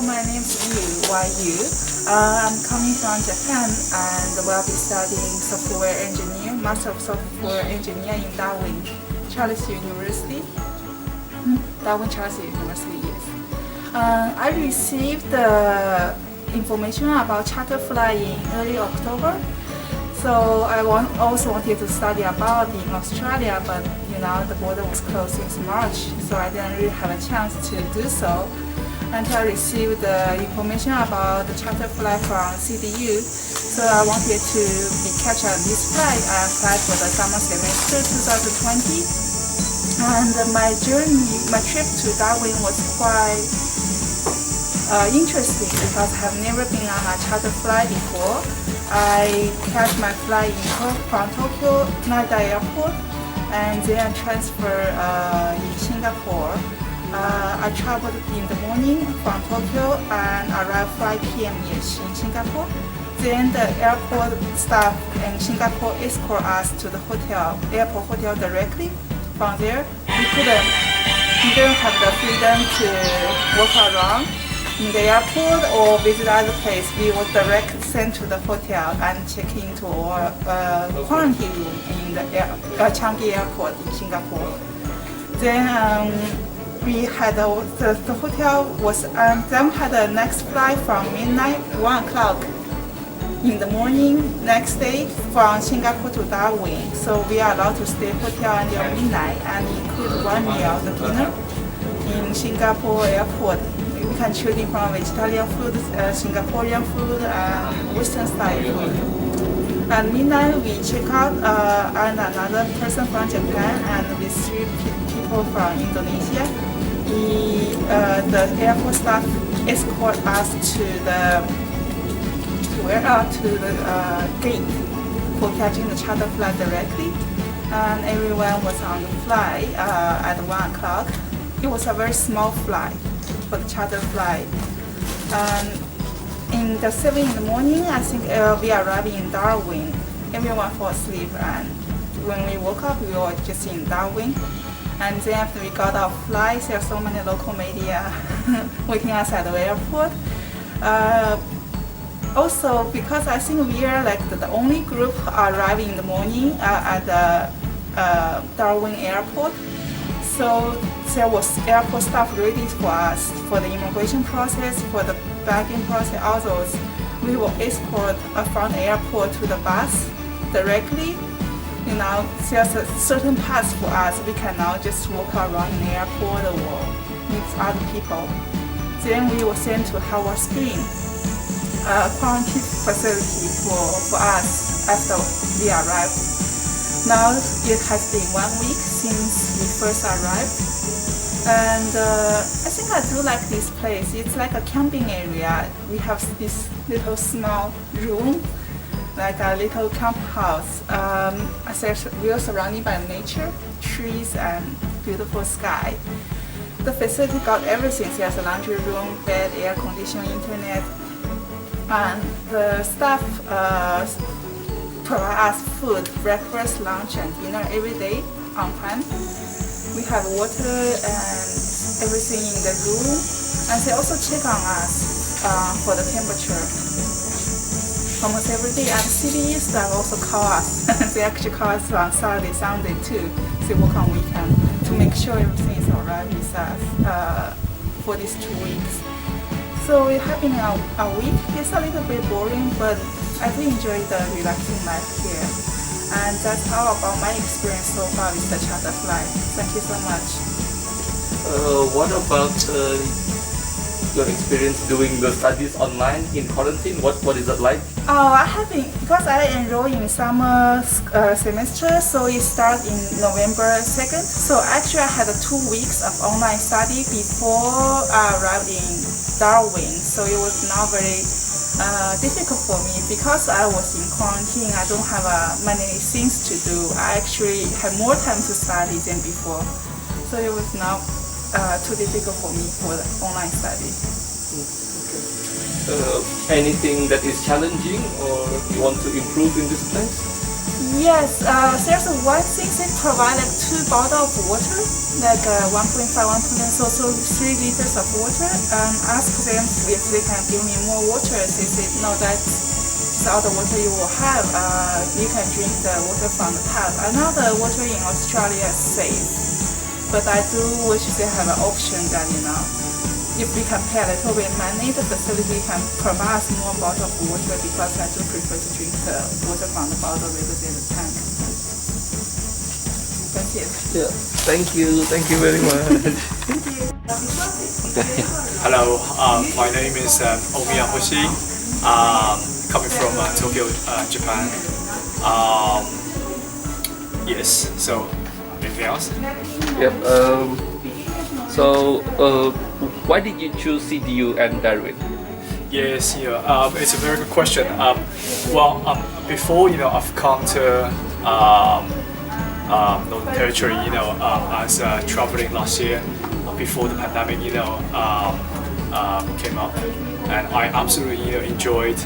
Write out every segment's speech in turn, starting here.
Hello, my name is Yu. I'm coming from Japan and will be studying software engineer, Master of Software Engineer in Darwin, Charles University. Darwin Charles University, yes. I received the information about charter flight in early October. So I also wanted to study abroad in Australia, but the border was closed since March, so I didn't really have a chance to do so until I received the information about the charter flight from CDU. So I wanted to catch on this flight. I applied for the summer semester 2020, and my trip to Darwin was quite interesting because I have never been on a charter flight before. I catch my flight from Tokyo Narita Airport and then transfer in Singapore. I traveled in the morning from Tokyo and arrived 5 p.m.ish in Singapore. Then the airport staff in Singapore escort us to the airport hotel directly. From there, we didn't have the freedom to walk around in the airport or visit other place. We were directly sent to the hotel and check into our quarantine room in the Changi Airport in Singapore. Then we had the hotel was then had the next flight from midnight 1 o'clock in the morning next day from Singapore to Darwin. So we are allowed to stay hotel until midnight and include one meal, the dinner, in Singapore Airport. We can choose from vegetarian food, Singaporean food, and Western style food. At midnight we check out and another person from Japan and with 3 people from Indonesia. The airport staff escort us to the gate for catching the charter flight directly. And everyone was on the flight at 1 o'clock. It was a very small flight for the charter flight. In the 7 in the morning, I think we arrived in Darwin. Everyone fell asleep, and when we woke up, we were just in Darwin. And then after we got off flight, there are so many local media waiting outside the airport. Also, because I think we are like the only group arriving in the morning at the Darwin Airport. So there was airport staff ready for us for the immigration process, for the bagging process, all those. We will escort from the airport to the bus directly. There's a certain path for us. We cannot just walk around in the airport or meet other people. Then we were sent to Howard Springs, a quarantine facility for us after we arrived. Now it has been 1 week since we first arrived, and I think I do like this place. It's like a camping area. We have this little small room, like a little camp house. We are surrounded by nature, trees, and beautiful sky. The facility got everything. There's a laundry room, bed, air conditioning, internet, and the staff provide us food, breakfast, lunch, and dinner every day on time. We have water and everything in the room, and they also check on us for the temperature almost every day. And CDE staff also call us. They actually call us on Saturday, Sunday too. They work on weekend to make sure everything is alright with us for these 2 weeks. So we're having a week. It's a little bit boring, but I do enjoy the relaxing life here. And that's all about my experience so far with the charter flight. Thank you so much. What about your experience doing the studies online in quarantine? What is it like? I have been, because I enrolled in summer semester, so it started in November 2nd. So actually I had 2 weeks of online study before I arrived in Darwin. So it was not very difficult for me because I was in quarantine. I don't have many things to do. I actually had more time to study than before. So it was not too difficult for me for the online study. Anything that is challenging or you want to improve in this place? Yes, there's one thing they provide like 2 bottles of water, like 1.5, 1.9, so 3 liters of water. Ask them if they can give me more water. They said no, that's all the water you will have. You can drink the water from the tap. I know the water in Australia is safe, but I do wish they have an option that if we can pay a little bit money, the facility can provide us more bottle of water because I do prefer to drink the water from the bottle rather than the tank. That's it. Yeah. Thank you very much. Thank you. Okay. Hello, my name is Omiya Hoshi, coming from Tokyo, Japan. Yes, so anything else? Yep. Why did you choose CDU and Darwin? Yes, it's a very good question. Before I've come to Northern Territory, as traveling last year before the pandemic, came up, and I absolutely enjoyed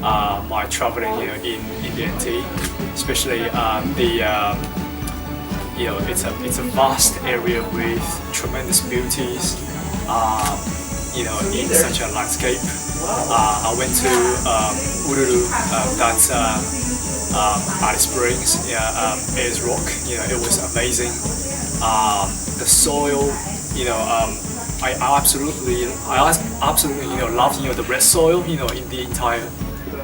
my traveling, in the NT, especially it's a vast area with tremendous beauties, in such a landscape. I went to Uluru, that's Alice Springs, Ayers Rock. It was amazing. The soil, I absolutely loved the red soil, in the entire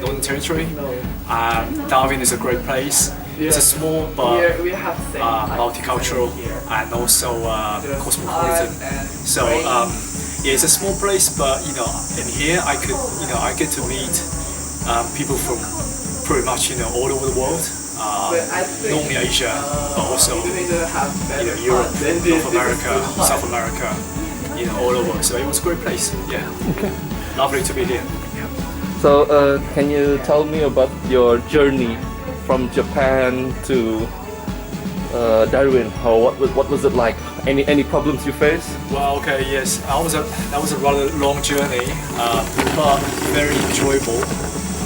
Northern Territory. Darwin is a great place. It's a small but multicultural and also cosmopolitan. So it's a small place, but in here I get to meet people from pretty much all over the world. Not only Asia, but also Europe, North America, South America, all over. So it was a great place. Yeah. Okay. Lovely to be here. So can you tell me about your journey from Japan to Darwin? What was it like? Any problems you faced? Well, okay, yes, that was a rather long journey, but very enjoyable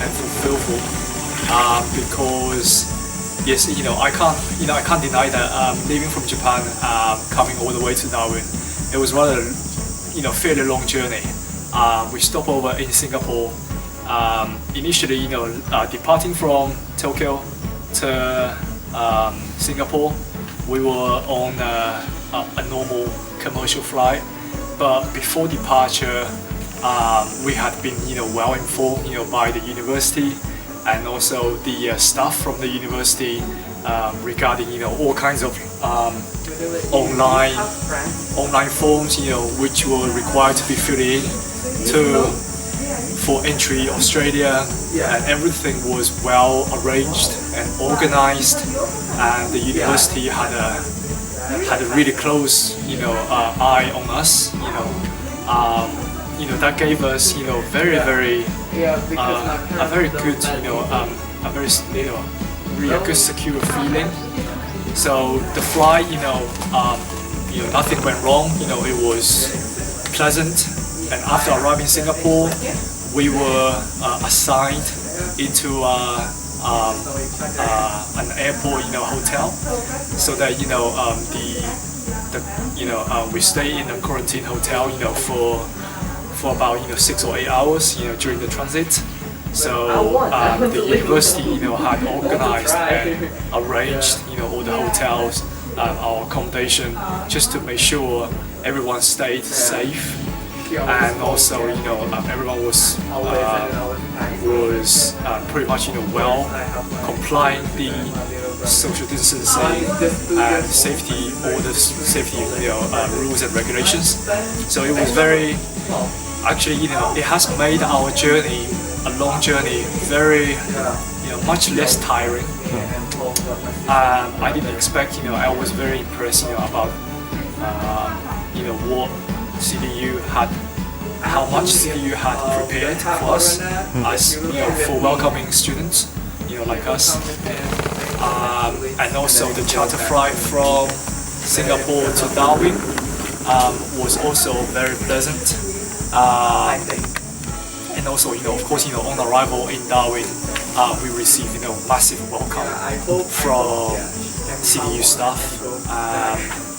and fulfillful. Because yes, I can't deny that leaving from Japan, coming all the way to Darwin, it was rather fairly long journey. We stopped over in Singapore. Initially, departing from Tokyo to Singapore, we were on a normal commercial flight. But before departure, we had been, well informed, by the university and also the staff from the university regarding, all kinds of online forms, which were required to be filled in for entry Australia, and everything was well arranged and organized, and the university had a really close eye on us. That gave us very a very good really a good secure feeling. So the flight, nothing went wrong. It was pleasant. And after arriving in Singapore, we were assigned into an airport, hotel, so that we stay in a quarantine hotel, for about 6 or 8 hours, during the transit. So the university, had organized and arranged, all the hotels, our accommodation, just to make sure everyone stayed safe. And also, everyone was pretty much, well complying the social distancing and safety orders, safety rules and regulations. So it was very, actually, it has made our journey, a long journey, very, much less tiring. I didn't expect, I was very impressed, about, what CDU had, how much CDU had prepared for us as for welcoming students, like us, and also the charter flight from Singapore to Darwin was also very pleasant, and also of course on arrival in Darwin, we received massive welcome from CDU staff.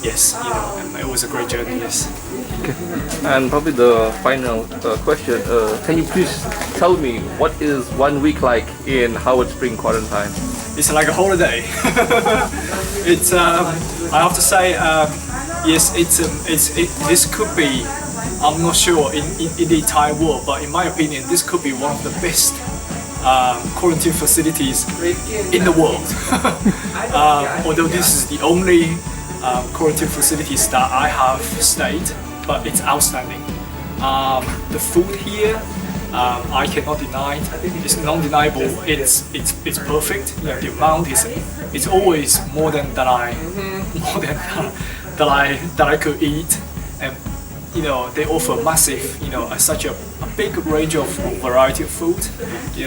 Yes, and it was a great journey. Yes. And probably the final question, can you please tell me what is 1 week like in Howard Spring quarantine? It's like a holiday. It's I have to say, yes, this could be, I'm not sure in the entire world, but in my opinion, this could be one of the best quarantine facilities in the world. Although this is the only quarantine facilities that I have stayed, but it's outstanding. The food here, I cannot deny it. It's non-deniable. It's perfect. The amount it's always more than that I could eat, and they offer massive, such a big range of variety of food.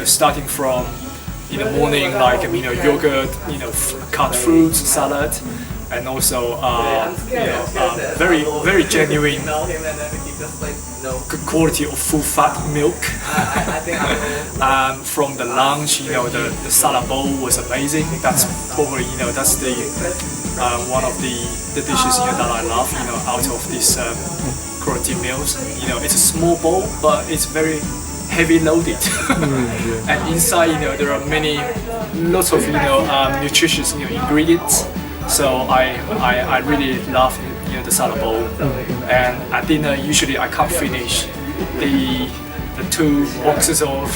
Starting from in the morning, like yogurt, cut fruits, salad, and also very very genuine, good quality of full fat milk. From the lunch, the salad bowl was amazing. That's probably that's the one of the dishes that I love out of these quarantine meals. It's a small bowl, but it's very heavy loaded. And inside there are lots of nutritious ingredients. So I really love the salad bowl. And at dinner usually I can't finish the 2 boxes of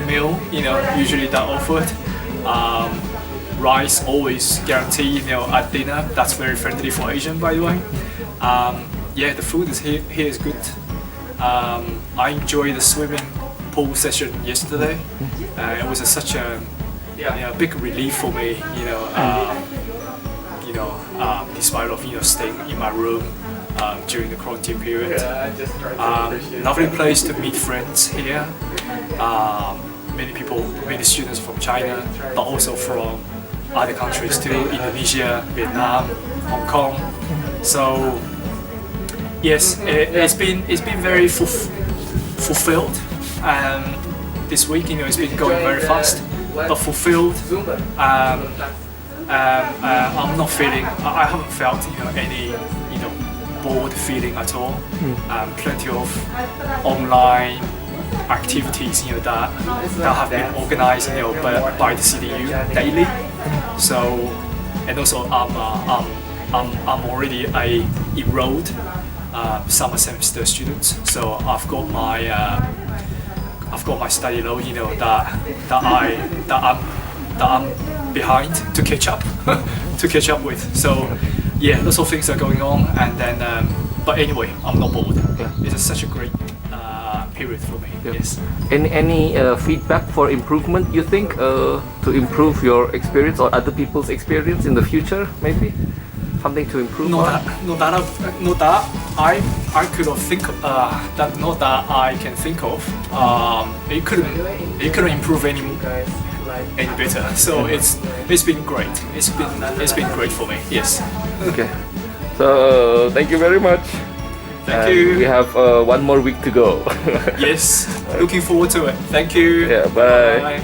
meal usually that offered. Rice always guaranteed at dinner. That's very friendly for Asian, by the way. Yeah, the food here is good. I enjoyed the swimming pool session yesterday. It was such a big relief for me. Despite of staying in my room during the quarantine period. Lovely place to meet friends here. Many students from China, but also from other countries too, Indonesia, Vietnam, Hong Kong. So yes, it's been very fulfilled. This week, it's been going very fast, but fulfilled. I'm not feeling. I haven't felt any bored feeling at all. Plenty of online activities that have been organized by the CDU daily. So, and also I'm already a enrolled summer semester student. So I've got my study load that I'm behind to catch up with. So yeah, lots of things are going on, and then but anyway, I'm not bored. It's such a great period for me. Yes. Any feedback for improvement you think to improve your experience or other people's experience in the future? Maybe something to improve. Not that I could think that. Not that I can think of. It couldn't improve any better. So it's been great. It's been great for me. Yes. Okay. So thank you very much. Thank you. We have 1 more week to go. Yes. Looking forward to it. Thank you. Yeah. Bye.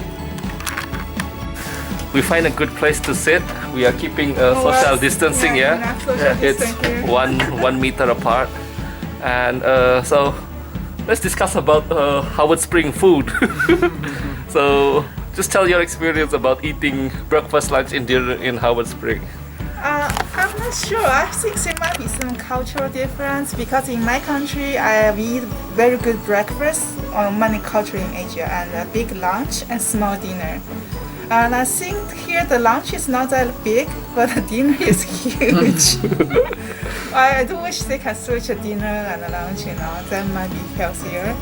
We find a good place to sit. We are keeping social distancing. It's 1 meter apart. And so let's discuss about Howard Spring food. So just tell your experience about eating breakfast, lunch, and dinner in Howard Spring. I'm not sure. I think there might be some cultural difference because in my country, we eat very good breakfast on many cultures in Asia and a big lunch and small dinner. And I think here the lunch is not that big, but the dinner is huge. I do wish they can switch a dinner and a lunch. That might be healthier.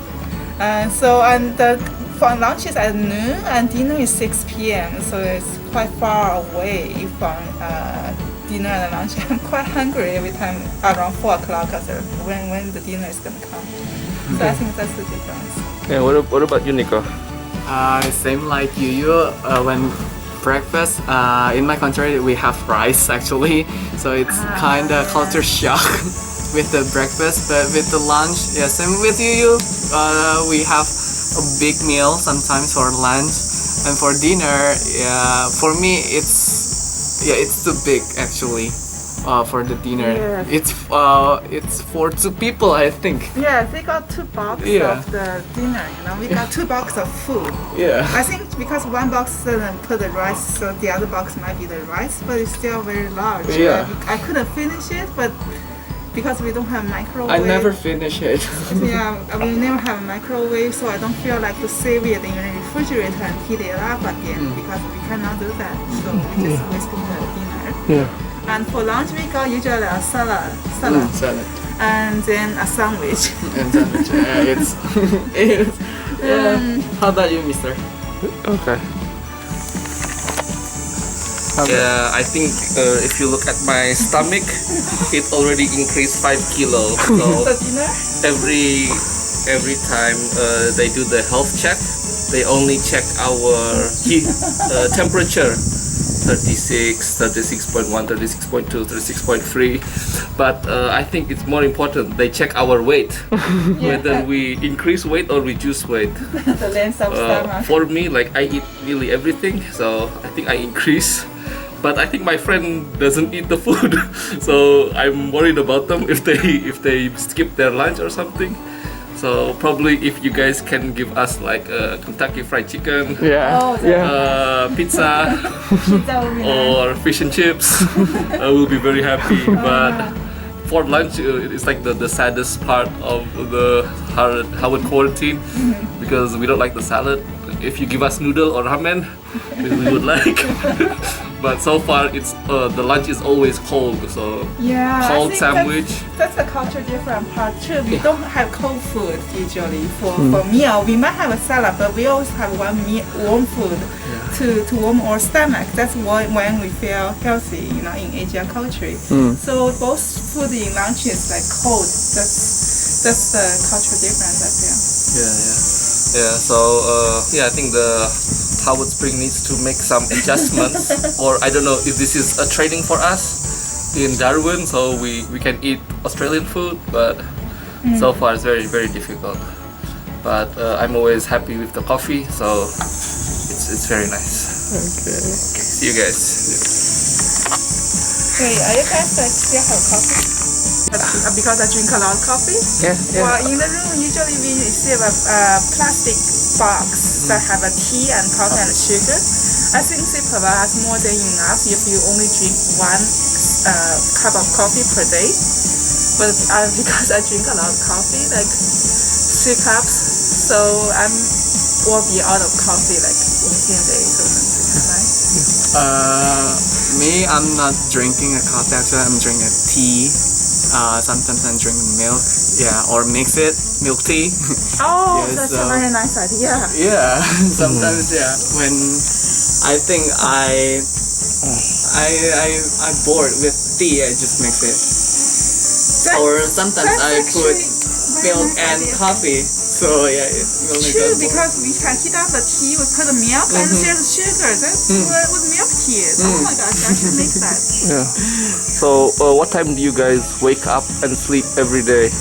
For lunch is at noon and dinner is 6 p.m. So it's quite far away from dinner and lunch. I'm quite hungry every time around 4 o'clock when the dinner is gonna come. So I think that's the difference. Yeah. What about you, Nico? Same like you. When breakfast in my country we have rice actually, so it's kind of culture shock with the breakfast. But with the lunch, yeah, same with you. We have a big meal sometimes for lunch, And for dinner, yeah, for me it's too big actually. For the dinner, Yes. it's for 2 people, I think. Yes, we got 2 boxes Yeah. of the dinner. We got 2 boxes of food. Yeah. I think because one box doesn't put the rice, so the other box might be the rice, but it's still very large. Yeah. I couldn't finish it, but because we don't have microwave. I never finish it. Yeah, we never have a microwave, so I don't feel like to save it in the refrigerator and heat it up again because we cannot do that. So we just wasting the dinner. Yeah. And for lunch, we got usually a salad, Salad and then a sandwich. and sandwich. It's How about you, Mister? Okay. Yeah, I think if you look at my stomach, it already increased 5 kilos. So For dinner? every time they do the health check, they only check our heat temperature. 36, 36.1, 36.2, 36.3. But I think it's more important they check our weight, whether we increase weight or reduce weight. The length of stomach. For me, like I eat really everything, so I think I increase. But I think my friend doesn't eat the food, so I'm worried about them if they skip their lunch or something. So probably if you guys can give us like Kentucky Fried Chicken, Oh, pizza, that would be nice. or fish and chips, I will be very happy. But for lunch, it's like the saddest part of the Howard quarantine because we don't like the salad. If you give us noodle or ramen, we would like. But so far, it's the lunch is always cold. So Yeah, cold I think sandwich. That's the culture different part too. We don't have cold food usually for meal. We might have a salad, but we always have one warm food to warm our stomach. That's when we feel healthy, in Asian country. So both food in lunch is like cold. That's the cultural difference, I feel. Yeah. So I think the Howard Spring needs to make some adjustments, or I don't know if this is a training for us in Darwin, so we can eat Australian food, but so far it's very, very difficult. But I'm always happy with the coffee, so it's very nice. Okay. See you guys. Hey, are you guys still have coffee? Because I drink a lot of coffee? Yeah. Well, in the room, usually we receive a plastic box that have a tea and coffee and sugar. I think they provide us more than enough if you only drink 1 cup of coffee per day. But because I drink a lot of coffee, like 3 cups, so I will be out of coffee like in 10 days or something, right? Me, I'm not drinking a coffee. Actually, I'm drinking a tea. Sometimes I drink milk, or mix it, milk tea. Oh, Yes, that's a very nice idea. Yeah, sometimes when I think I bored with tea, I just mix it. Or sometimes I put milk and coffee. So it will make True, us bored. because we can heat up the tea, we put the milk and there's sugar. That's with milk tea. Oh my gosh, I should make that. Yeah. So what time do you guys wake up and sleep every day?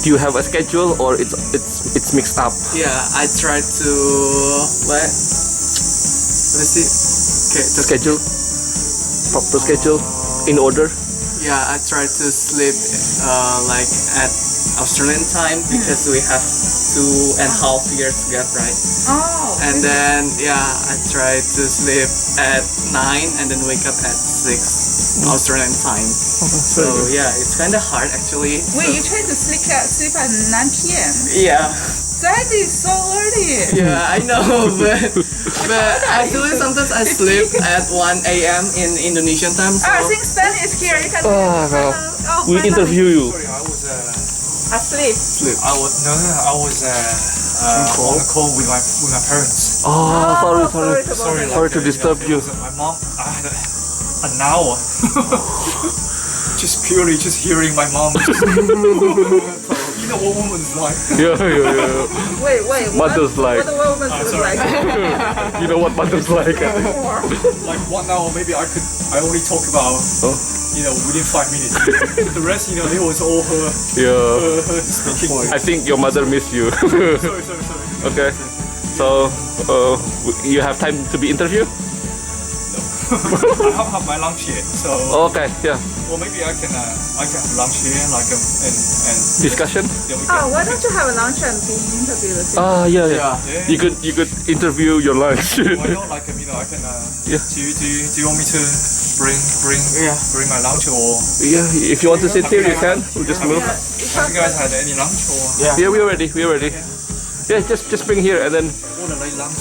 Do you have a schedule or it's mixed up? Yeah, I try to let's see. Okay, Schedule? Proper schedule? In order? Yeah, I try to sleep like at Australian time because we have 2.5 years gap, right? Oh. And then I try to sleep at 9 and then wake up at 6 Australian time. So it's kind of hard actually. Wait, you try to sleep at 9 p.m. Yeah. That is so early. Yeah, I know, but actually sometimes I sleep at 1 a.m. in Indonesian time. So I think Stan is here. You can We interview you. Sorry, I was asleep. I was on a call with my parents. Oh, sorry to disturb you. My mom, I had an hour. just hearing my mom. You know what woman's like. Yeah. Wait. Mothers like. What the woman was like? You know what mothers like. Like 1 hour, maybe I only talk about, within 5 minutes. The rest, it was all her. Yeah. Her speaking. I think your mother missed you. Sorry. Okay. So you have time to be interviewed? I have my lunch here, so Okay, yeah. well maybe I can have lunch here like and Discussion? then we Oh, can. why don't you have a lunch and be interviewed? Yeah. Yeah. You could interview your lunch. Why not? Like I can. Yeah. Do you want me to bring my lunch or Yeah, if you want to sit here, you can. We'll just move. have you guys had any lunch or? Yeah, we're ready. We're ready. Yeah, just bring here and then What a late lunch.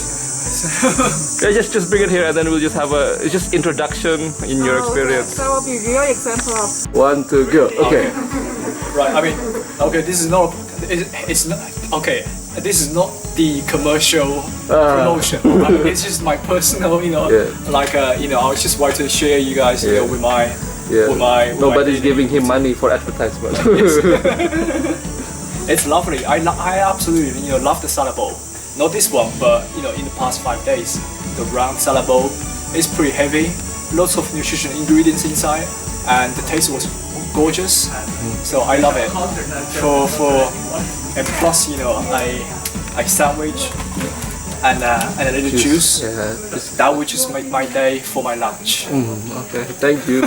yeah, just bring it here and then we'll just have it's just introduction in your experience. That will be real example of 1, 2, go. Okay. Right. I mean, okay. This is not. It's not. Okay. This is not the commercial promotion. I mean, it's just my personal. Yeah. Like I was just wanting to share you guys. Yeah. With my. Yeah. With my. Nobody's giving him money for advertisement. It's lovely. I absolutely love the salad bowl. Not this one, but in the past 5 days, the round salad bowl is pretty heavy. Lots of nutrition ingredients inside, and the taste was gorgeous. So I love it. And plus a sandwich and a little juice. Yeah. That would just make my day for my lunch. Okay. Thank you.